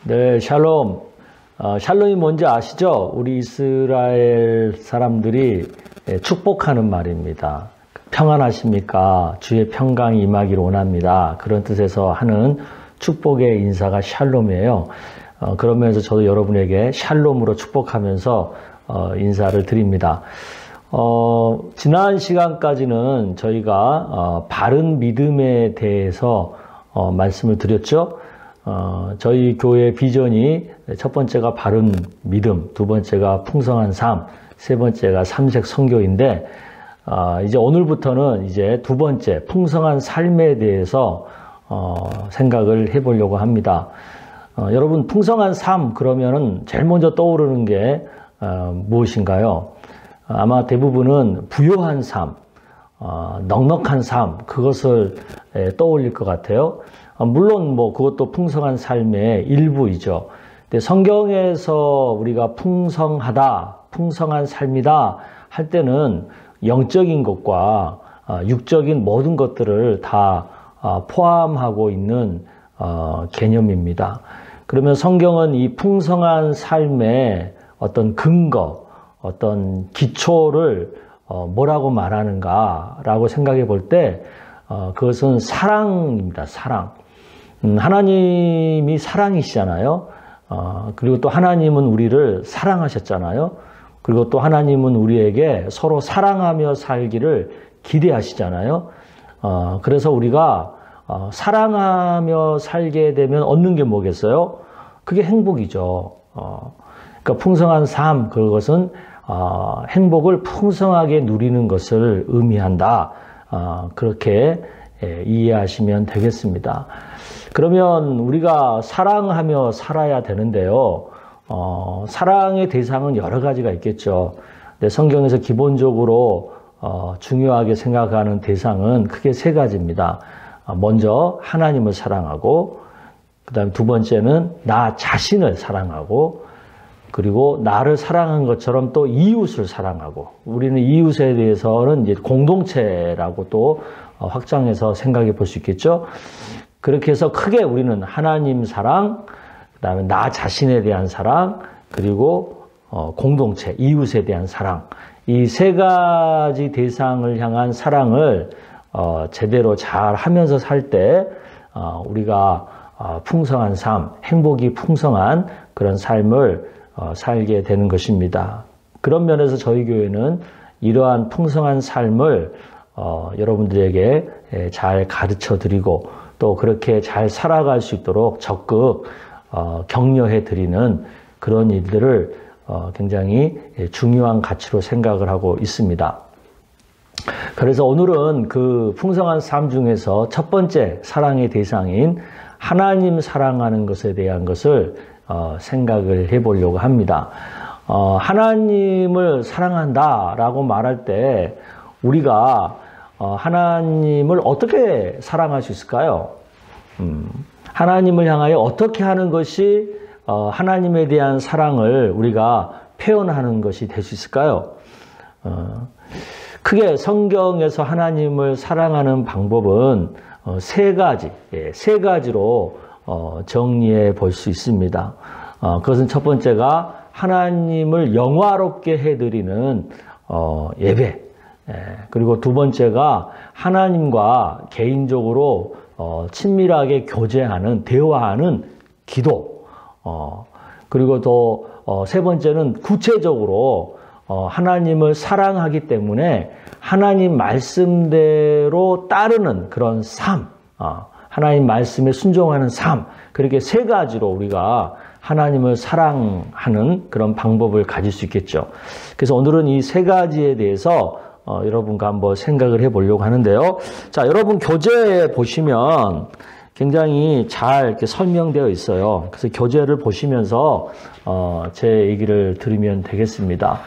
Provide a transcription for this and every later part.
네, 샬롬. 샬롬이 뭔지 아시죠? 우리 이스라엘 사람들이 축복하는 말입니다. 평안하십니까? 주의 평강이 임하기를 원합니다. 그런 뜻에서 하는 축복의 인사가 샬롬이에요. 그러면서 저도 여러분에게 샬롬으로 축복하면서 인사를 드립니다. 지난 시간까지는 저희가 바른 믿음에 대해서 말씀을 드렸죠. 저희 교회 비전이 첫 번째가 바른 믿음, 두 번째가 풍성한 삶, 세 번째가 삼색 선교인데, 이제 오늘부터는 이제 두 번째 풍성한 삶에 대해서 생각을 해보려고 합니다. 여러분, 풍성한 삶 그러면은 제일 먼저 떠오르는 게 무엇인가요? 아마 대부분은 부요한 삶, 넉넉한 삶, 그것을 떠올릴 것 같아요. 물론 뭐 그것도 풍성한 삶의 일부이죠. 근데 성경에서 우리가 풍성하다, 풍성한 삶이다 할 때는 영적인 것과 육적인 모든 것들을 다 포함하고 있는 개념입니다. 그러면 성경은 이 풍성한 삶의 어떤 근거, 어떤 기초를 뭐라고 말하는가라고 생각해 볼 때 그것은 사랑입니다. 사랑. 하나님이 사랑이시잖아요. 그리고 또 하나님은 우리를 사랑하셨잖아요. 그리고 또 하나님은 우리에게 서로 사랑하며 살기를 기대하시잖아요. 그래서 우리가 사랑하며 살게 되면 얻는 게 뭐겠어요? 그게 행복이죠. 그러니까 풍성한 삶, 그것은 행복을 풍성하게 누리는 것을 의미한다. 그렇게 이해하시면 되겠습니다. 그러면 우리가 사랑하며 살아야 되는데요. 사랑의 대상은 여러 가지가 있겠죠. 근데 성경에서 기본적으로 중요하게 생각하는 대상은 크게 세 가지입니다. 먼저 하나님을 사랑하고, 그 다음에 두 번째는 나 자신을 사랑하고, 그리고 나를 사랑한 것처럼 또 이웃을 사랑하고, 우리는 이웃에 대해서는 이제 공동체라고 또 확장해서 생각해 볼 수 있겠죠. 그렇게 해서 크게 우리는 하나님 사랑, 그 다음에 나 자신에 대한 사랑, 그리고 공동체, 이웃에 대한 사랑, 이 세 가지 대상을 향한 사랑을 제대로 잘 하면서 살 때 우리가 풍성한 삶, 행복이 풍성한 그런 삶을 살게 되는 것입니다. 그런 면에서 저희 교회는 이러한 풍성한 삶을 여러분들에게 잘 가르쳐 드리고 또 그렇게 잘 살아갈 수 있도록 적극 격려해 드리는 그런 일들을 굉장히 중요한 가치로 생각을 하고 있습니다. 그래서 오늘은 그 풍성한 삶 중에서 첫 번째 사랑의 대상인 하나님 사랑하는 것에 대한 것을 생각을 해보려고 합니다. 하나님을 사랑한다라고 말할 때 우리가 하나님을 어떻게 사랑할 수 있을까요? 하나님을 향하여 어떻게 하는 것이 하나님에 대한 사랑을 우리가 표현하는 것이 될 수 있을까요? 크게 성경에서 하나님을 사랑하는 방법은 세 가지로 정리해 볼 수 있습니다. 그것은 첫 번째가 하나님을 영화롭게 해드리는 예배. 그리고 두 번째가 하나님과 개인적으로 친밀하게 교제하는, 대화하는 기도. 그리고 또 세 번째는 구체적으로 하나님을 사랑하기 때문에 하나님 말씀대로 따르는 그런 삶, 하나님 말씀에 순종하는 삶, 그렇게 세 가지로 우리가 하나님을 사랑하는 그런 방법을 가질 수 있겠죠. 그래서 오늘은 이 세 가지에 대해서 여러분과 한번 생각을 해보려고 하는데요. 자, 여러분 교재에 보시면 굉장히 잘 이렇게 설명되어 있어요. 그래서 교재를 보시면서 제 얘기를 들으면 되겠습니다.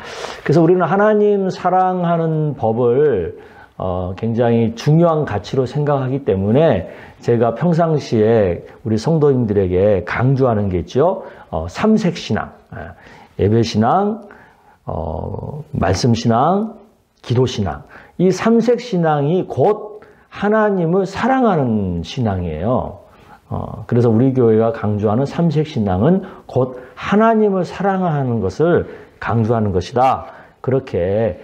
그래서 우리는 하나님 사랑하는 법을 굉장히 중요한 가치로 생각하기 때문에 제가 평상시에 우리 성도님들에게 강조하는 게 있죠. 삼색신앙, 예배신앙, 말씀신앙, 기도신앙. 이 삼색신앙이 곧 하나님을 사랑하는 신앙이에요. 그래서 우리 교회가 강조하는 삼색신앙은 곧 하나님을 사랑하는 것을 강조하는 것이다. 그렇게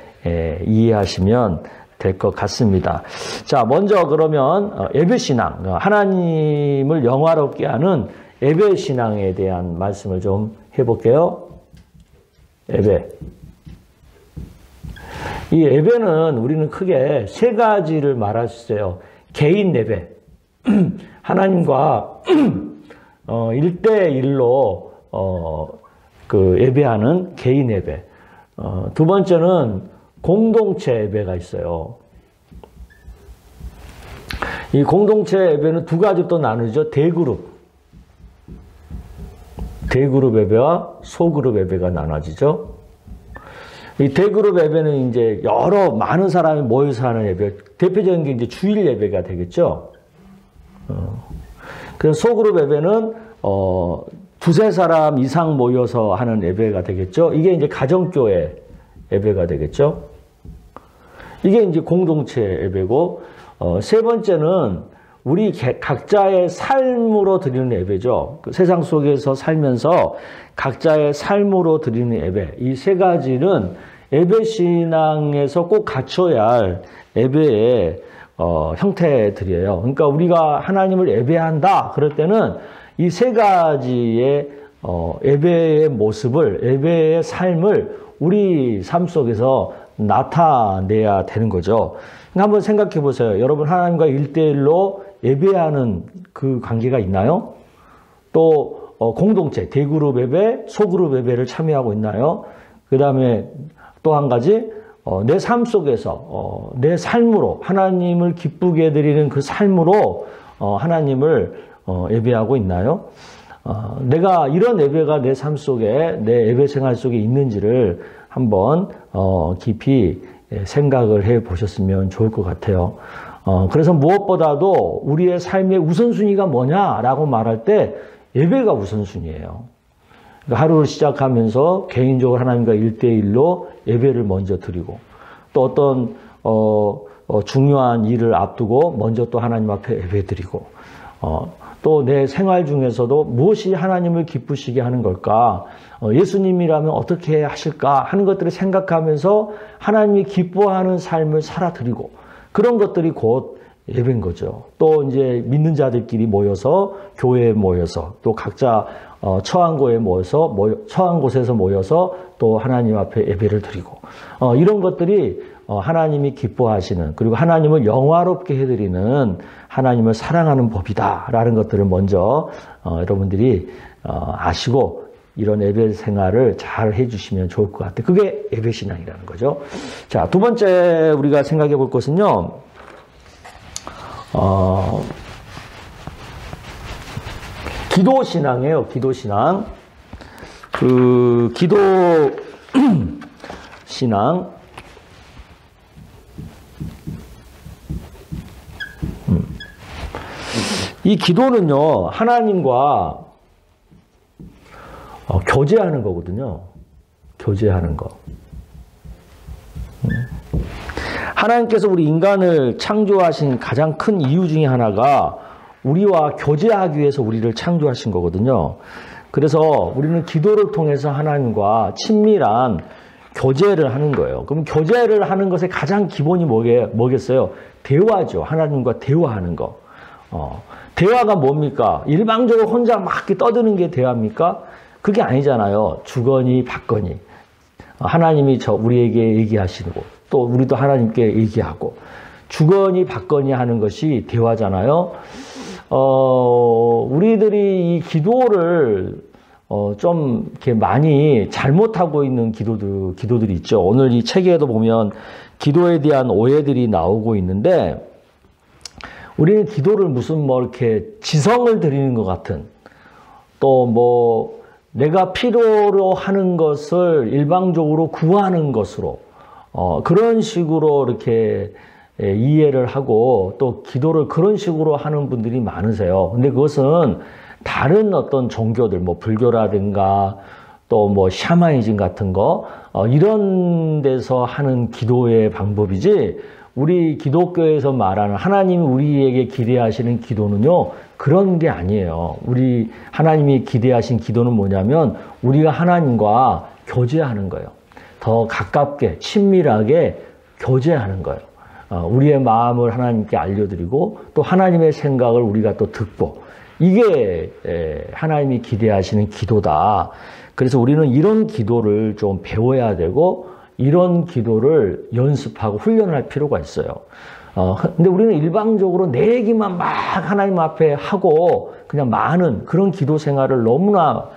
이해하시면 될 것 같습니다. 자, 먼저 그러면 예배신앙, 하나님을 영화롭게 하는 예배신앙에 대한 말씀을 좀 해볼게요. 예배. 이 예배는 우리는 크게 세 가지를 말할 수 있어요. 개인 예배. 하나님과 1대1로 그 예배하는 개인 예배. 두 번째는 공동체 예배가 있어요. 이 공동체 예배는 두 가지 또 나누죠. 대그룹 예배와 소그룹 예배가 나눠지죠. 이 대그룹 예배는 이제 많은 사람이 모여서 하는 예배, 대표적인 게 이제 주일 예배가 되겠죠. 그래서 소그룹 예배는 두세 사람 이상 모여서 하는 예배가 되겠죠. 이게 이제 가정교회 예배가 되겠죠. 이게 이제 공동체 예배고, 세 번째는 우리 각자의 삶으로 드리는 예배죠. 그 세상 속에서 살면서 각자의 삶으로 드리는 예배. 이 세 가지는 예배 신앙에서 꼭 갖춰야 할 예배의 형태들이에요. 그러니까 우리가 하나님을 예배한다 그럴 때는 이 세 가지의 예배의 모습을, 예배의 삶을 우리 삶 속에서 나타내야 되는 거죠. 그러니까 한번 생각해 보세요. 여러분 하나님과 1대1로 예배하는 그 관계가 있나요? 또 공동체, 대그룹 예배, 소그룹 예배를 참여하고 있나요? 그 다음에 또 한 가지, 내 삶 속에서 내 삶으로 하나님을 기쁘게 해드리는 그 삶으로 하나님을 예배하고 있나요? 내가 이런 예배가 내 삶 속에, 내 예배 생활 속에 있는지를 한번 깊이 생각을 해 보셨으면 좋을 것 같아요. 그래서 무엇보다도 우리의 삶의 우선순위가 뭐냐라고 말할 때 예배가 우선순위예요. 그러니까 하루를 시작하면서 개인적으로 하나님과 1대1로 예배를 먼저 드리고, 또 어떤 중요한 일을 앞두고 먼저 또 하나님 앞에 예배 드리고, 또 내 생활 중에서도 무엇이 하나님을 기쁘시게 하는 걸까? 예수님이라면 어떻게 하실까? 하는 것들을 생각하면서 하나님이 기뻐하는 삶을 살아드리고, 그런 것들이 곧 예배인 거죠. 또 이제 믿는 자들끼리 모여서, 교회에 모여서, 또 각자 처한 곳에서 모여서 또 하나님 앞에 예배를 드리고, 이런 것들이 하나님이 기뻐하시는, 그리고 하나님을 영화롭게 해드리는, 하나님을 사랑하는 법이다라는 것들을 먼저 여러분들이 아시고 이런 예배 생활을 잘 해주시면 좋을 것 같아요. 그게 예배 신앙이라는 거죠. 자, 두 번째 우리가 생각해 볼 것은요, 기도 신앙이에요. 기도 신앙. 그 기도 신앙. 이 기도는요, 하나님과 교제하는 거거든요. 교제하는 거. 하나님께서 우리 인간을 창조하신 가장 큰 이유 중에 하나가 우리와 교제하기 위해서 우리를 창조하신 거거든요. 그래서 우리는 기도를 통해서 하나님과 친밀한 교제를 하는 거예요. 그럼 교제를 하는 것의 가장 기본이 뭐겠어요? 대화죠. 하나님과 대화하는 거. 대화가 뭡니까? 일방적으로 혼자 막 이렇게 떠드는 게 대화입니까? 그게 아니잖아요. 주거니 받거니. 하나님이 우리에게 얘기하시고, 또 우리도 하나님께 얘기하고, 주거니 받거니 하는 것이 대화잖아요. 우리들이 이 기도를 좀 이렇게 많이 잘못하고 있는 기도들이 있죠. 오늘 이 책에도 보면 기도에 대한 오해들이 나오고 있는데, 우리는 기도를 무슨 이렇게 지성을 드리는 것 같은, 또 내가 필요로 하는 것을 일방적으로 구하는 것으로, 그런 식으로 이렇게 이해를 하고 또 기도를 그런 식으로 하는 분들이 많으세요. 근데 그것은 다른 어떤 종교들, 불교라든가 또 뭐 샤머니즘 같은 거 이런 데서 하는 기도의 방법이지 우리 기독교에서 말하는 하나님이 우리에게 기대하시는 기도는요 그런 게 아니에요. 우리 하나님이 기대하신 기도는 뭐냐면 우리가 하나님과 교제하는 거예요. 더 가깝게 친밀하게 교제하는 거예요. 우리의 마음을 하나님께 알려드리고 또 하나님의 생각을 우리가 또 듣고 이게 하나님이 기대하시는 기도다. 그래서 우리는 이런 기도를 좀 배워야 되고 이런 기도를 연습하고 훈련할 필요가 있어요. 근데 우리는 일방적으로 내 얘기만 막 하나님 앞에 하고 그냥 많은 그런 기도 생활을 너무나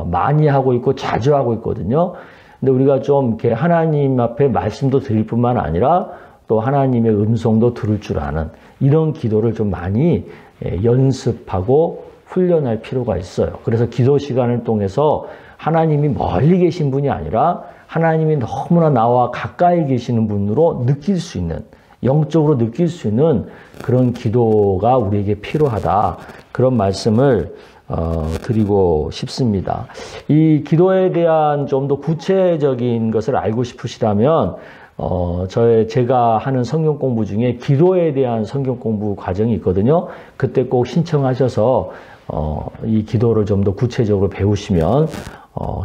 많이 하고 있고 자주 하고 있거든요. 근데 우리가 좀 이렇게 하나님 앞에 말씀도 드릴 뿐만 아니라 또 하나님의 음성도 들을 줄 아는 이런 기도를 좀 많이 연습하고 훈련할 필요가 있어요. 그래서 기도 시간을 통해서 하나님이 멀리 계신 분이 아니라 하나님이 너무나 나와 가까이 계시는 분으로 느낄 수 있는, 영적으로 느낄 수 있는 그런 기도가 우리에게 필요하다. 그런 말씀을 드리고 싶습니다. 이 기도에 대한 좀 더 구체적인 것을 알고 싶으시다면 제가 하는 성경 공부 중에 기도에 대한 성경 공부 과정이 있거든요. 그때 꼭 신청하셔서 이 기도를 좀 더 구체적으로 배우시면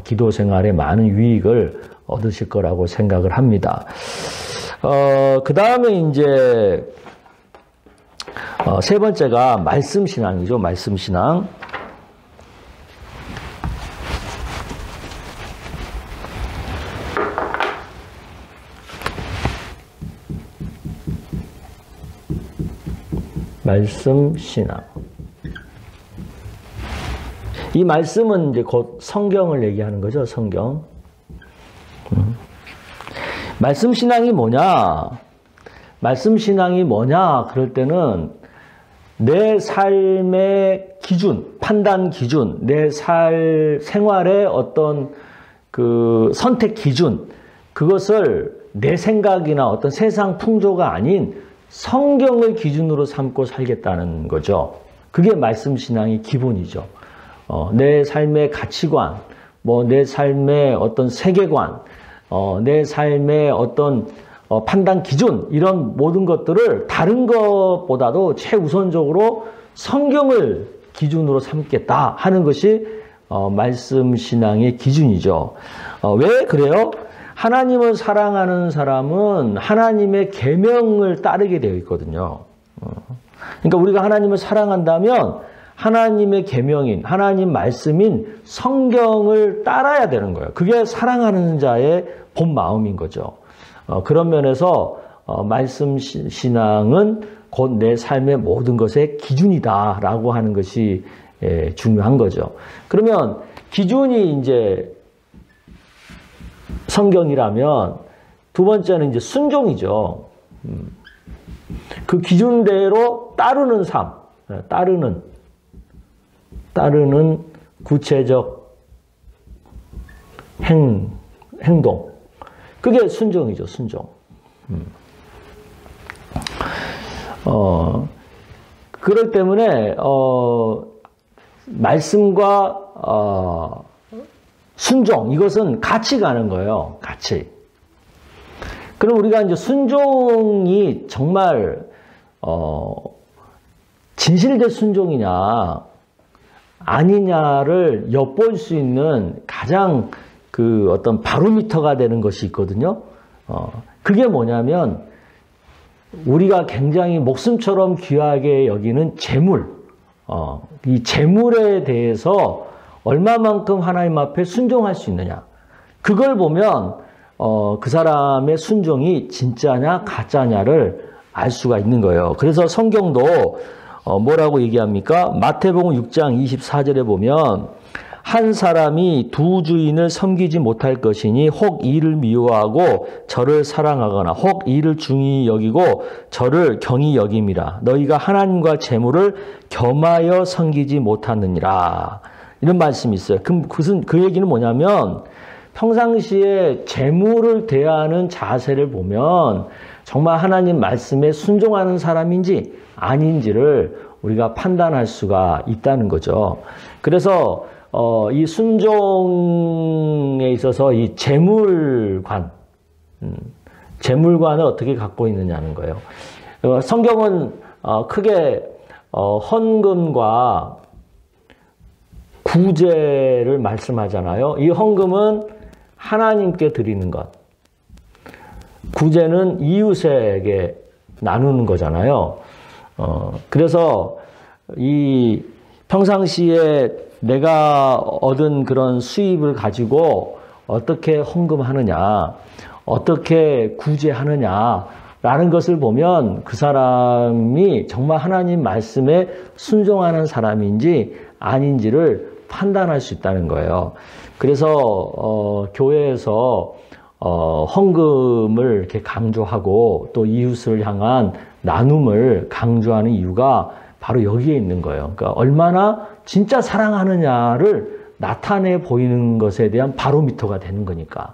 기도 생활에 많은 유익을 얻으실 거라고 생각을 합니다. 그 다음에 이제 세 번째가 말씀 신앙이죠. 말씀 신앙. 말씀 신앙. 이 말씀은 이제 곧 성경을 얘기하는 거죠. 성경. 말씀 신앙이 뭐냐? 말씀 신앙이 뭐냐? 그럴 때는 내 삶의 기준, 판단 기준, 내 생활의 어떤 그 선택 기준, 그것을 내 생각이나 어떤 세상 풍조가 아닌 성경을 기준으로 삼고 살겠다는 거죠. 그게 말씀 신앙의 기본이죠. 내 삶의 가치관, 내 삶의 어떤 세계관, 내 삶의 어떤 판단 기준, 이런 모든 것들을 다른 것보다도 최우선적으로 성경을 기준으로 삼겠다 하는 것이 말씀 신앙의 기준이죠. 왜 그래요? 하나님을 사랑하는 사람은 하나님의 계명을 따르게 되어 있거든요. 그러니까 우리가 하나님을 사랑한다면 하나님의 계명인, 하나님 말씀인 성경을 따라야 되는 거예요. 그게 사랑하는 자의 본 마음인 거죠. 그런 면에서 말씀 신앙은 곧 내 삶의 모든 것의 기준이다라고 하는 것이 중요한 거죠. 그러면 기준이 이제 성경이라면 두 번째는 이제 순종이죠. 그 기준대로 따르는 삶, 따르는 구체적 행동. 그게 순종이죠, 순종. 그렇기 때문에, 말씀과, 순종, 이것은 같이 가는 거예요, 같이. 그럼 우리가 이제 순종이 정말, 진실된 순종이냐, 아니냐를 엿볼 수 있는 가장 그 어떤 바로미터가 되는 것이 있거든요. 그게 뭐냐면 우리가 굉장히 목숨처럼 귀하게 여기는 재물, 이 재물에 대해서 얼마만큼 하나님 앞에 순종할 수 있느냐. 그걸 보면 그 사람의 순종이 진짜냐 가짜냐를 알 수가 있는 거예요. 그래서 성경도 뭐라고 얘기합니까? 마태복음 6장 24절에 보면 한 사람이 두 주인을 섬기지 못할 것이니 혹 이를 미워하고 저를 사랑하거나 혹 이를 중히 여기고 저를 경히 여김이라. 너희가 하나님과 재물을 겸하여 섬기지 못하느니라. 이런 말씀이 있어요. 그럼 그 얘기는 뭐냐면 평상시에 재물을 대하는 자세를 보면 정말 하나님 말씀에 순종하는 사람인지 아닌지를 우리가 판단할 수가 있다는 거죠. 그래서 이 순종에 있어서 이 재물관을 어떻게 갖고 있느냐는 거예요. 성경은 크게 헌금과 구제를 말씀하잖아요. 이 헌금은 하나님께 드리는 것, 구제는 이웃에게 나누는 거잖아요. 그래서 이 평상시에 내가 얻은 그런 수입을 가지고 어떻게 헌금하느냐, 어떻게 구제하느냐라는 것을 보면 그 사람이 정말 하나님 말씀에 순종하는 사람인지 아닌지를 판단할 수 있다는 거예요. 그래서 교회에서 헌금을 이렇게 강조하고 또 이웃을 향한 나눔을 강조하는 이유가 바로 여기에 있는 거예요. 그러니까 얼마나 진짜 사랑하느냐를 나타내 보이는 것에 대한 바로미터가 되는 거니까.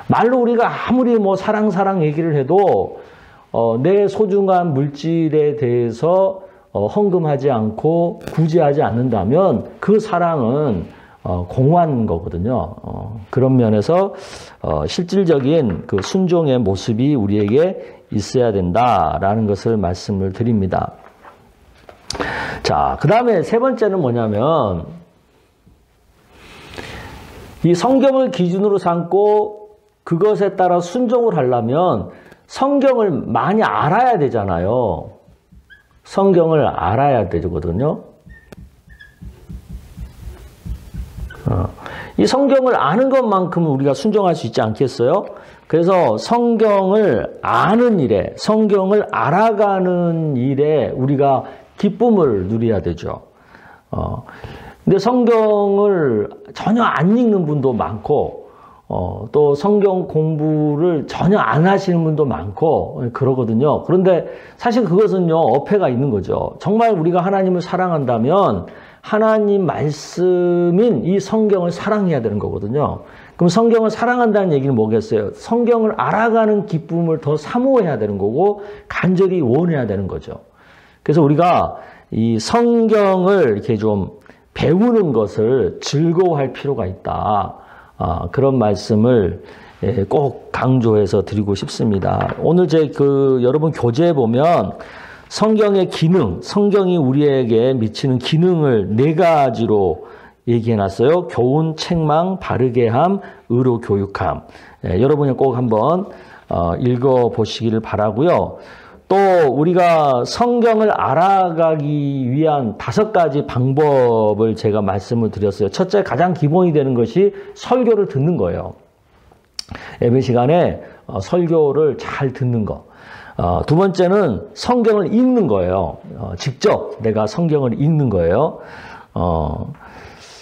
말로 우리가 아무리 뭐 사랑 얘기를 해도 내 소중한 물질에 대해서 헌금하지 않고 구제하지 않는다면 그 사랑은 공허한 거거든요. 그런 면에서 실질적인 그 순종의 모습이 우리에게 있어야 된다라는 것을 말씀을 드립니다. 자, 그 다음에 세 번째는 뭐냐면 이 성경을 기준으로 삼고 그것에 따라 순종을 하려면 성경을 많이 알아야 되잖아요. 성경을 알아야 되거든요. 이 성경을 아는 것만큼은 우리가 순종할 수 있지 않겠어요? 그래서 성경을 아는 일에, 성경을 알아가는 일에 우리가 기쁨을 누려야 되죠. 근데 성경을 전혀 안 읽는 분도 많고, 또 성경 공부를 전혀 안 하시는 분도 많고, 그러거든요. 그런데 사실 그것은요, 어폐가 있는 거죠. 정말 우리가 하나님을 사랑한다면, 하나님 말씀인 이 성경을 사랑해야 되는 거거든요. 그럼 성경을 사랑한다는 얘기는 뭐겠어요? 성경을 알아가는 기쁨을 더 사모해야 되는 거고, 간절히 원해야 되는 거죠. 그래서 우리가 이 성경을 이렇게 좀 배우는 것을 즐거워할 필요가 있다. 그런 말씀을 꼭 강조해서 드리고 싶습니다. 오늘 여러분 교재에 보면 성경의 기능, 성경이 우리에게 미치는 기능을 4가지로 얘기해 놨어요. 교훈, 책망, 바르게 함, 의로 교육함. 여러분이 꼭 한번 읽어 보시기를 바라고요. 또 우리가 성경을 알아가기 위한 5가지 방법을 제가 말씀을 드렸어요. 첫째, 가장 기본이 되는 것이 설교를 듣는 거예요. 예배 시간에 설교를 잘 듣는 거. 두 번째는 성경을 읽는 거예요. 직접 내가 성경을 읽는 거예요.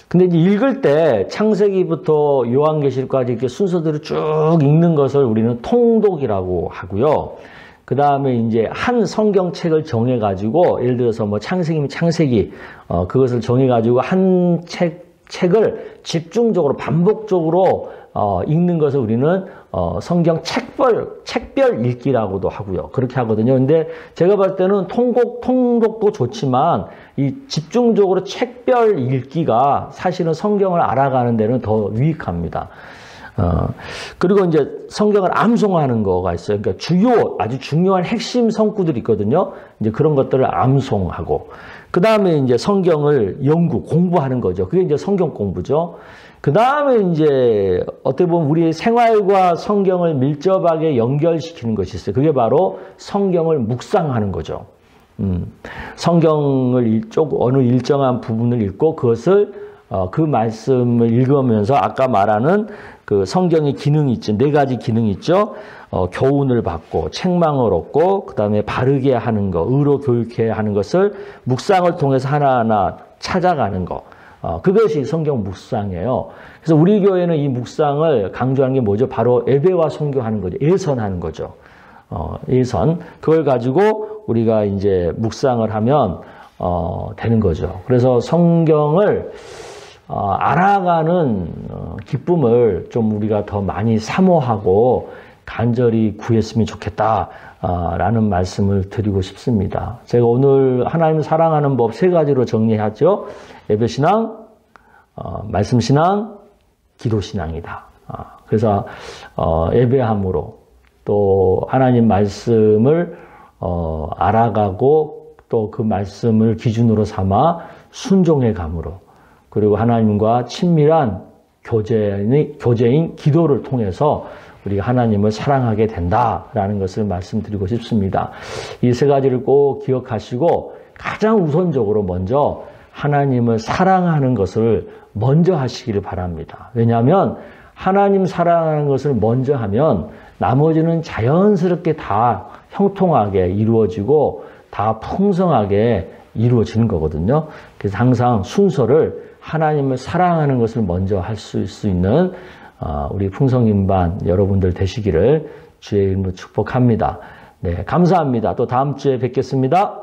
근데 이제 읽을 때 창세기부터 요한계시록까지 이렇게 순서대로 쭉 읽는 것을 우리는 통독이라고 하고요. 그 다음에 이제 한 성경책을 정해가지고, 예를 들어서 뭐 창세기면 창세기, 그것을 정해가지고 한 책을 집중적으로, 반복적으로, 읽는 것을 우리는, 성경 책별 읽기라고도 하고요. 그렇게 하거든요. 근데 제가 봤을 때는 통독도 좋지만, 이 집중적으로 책별 읽기가 사실은 성경을 알아가는 데는 더 유익합니다. 그리고 이제 성경을 암송하는 거가 있어요. 그러니까 아주 중요한 핵심 성구들이 있거든요. 이제 그런 것들을 암송하고. 그 다음에 이제 성경을 공부하는 거죠. 그게 이제 성경 공부죠. 그 다음에 이제 어떻게 보면 우리의 생활과 성경을 밀접하게 연결시키는 것이 있어요. 그게 바로 성경을 묵상하는 거죠. 성경을 어느 일정한 부분을 읽고 그것을 그 말씀을 읽으면서 아까 말하는 그 성경의 기능이 있죠. 4가지 기능이 있죠. 교훈을 받고 책망을 얻고 그다음에 바르게 하는 거, 의로 교육해야 하는 것을 묵상을 통해서 하나하나 찾아가는 거. 그것이 성경 묵상이에요. 그래서 우리 교회는 이 묵상을 강조하는 게 뭐죠? 바로 예배와 선교하는 거죠. 예선하는 거죠. 예선. 그걸 가지고 우리가 이제 묵상을 하면 되는 거죠. 그래서 성경을 알아가는 기쁨을 좀 우리가 더 많이 사모하고 간절히 구했으면 좋겠다라는 말씀을 드리고 싶습니다. 제가 오늘 하나님을 사랑하는 법 3가지로 정리하죠. 예배신앙, 말씀 신앙, 기도 신앙이다. 그래서 예배함으로 또 하나님 말씀을 알아가고 또 그 말씀을 기준으로 삼아 순종해 감으로, 그리고 하나님과 친밀한 교제인 기도를 통해서 우리가 하나님을 사랑하게 된다라는 것을 말씀드리고 싶습니다. 이 세 가지를 꼭 기억하시고 가장 우선적으로 먼저 하나님을 사랑하는 것을 먼저 하시기를 바랍니다. 왜냐하면 하나님 사랑하는 것을 먼저 하면 나머지는 자연스럽게 다 형통하게 이루어지고 다 풍성하게 이루어지는 거거든요. 그래서 항상 순서를 하나님을 사랑하는 것을 먼저 할 수 있는 우리 풍성인반 여러분들 되시기를 주의 이름으로 축복합니다. 네, 감사합니다. 또 다음 주에 뵙겠습니다.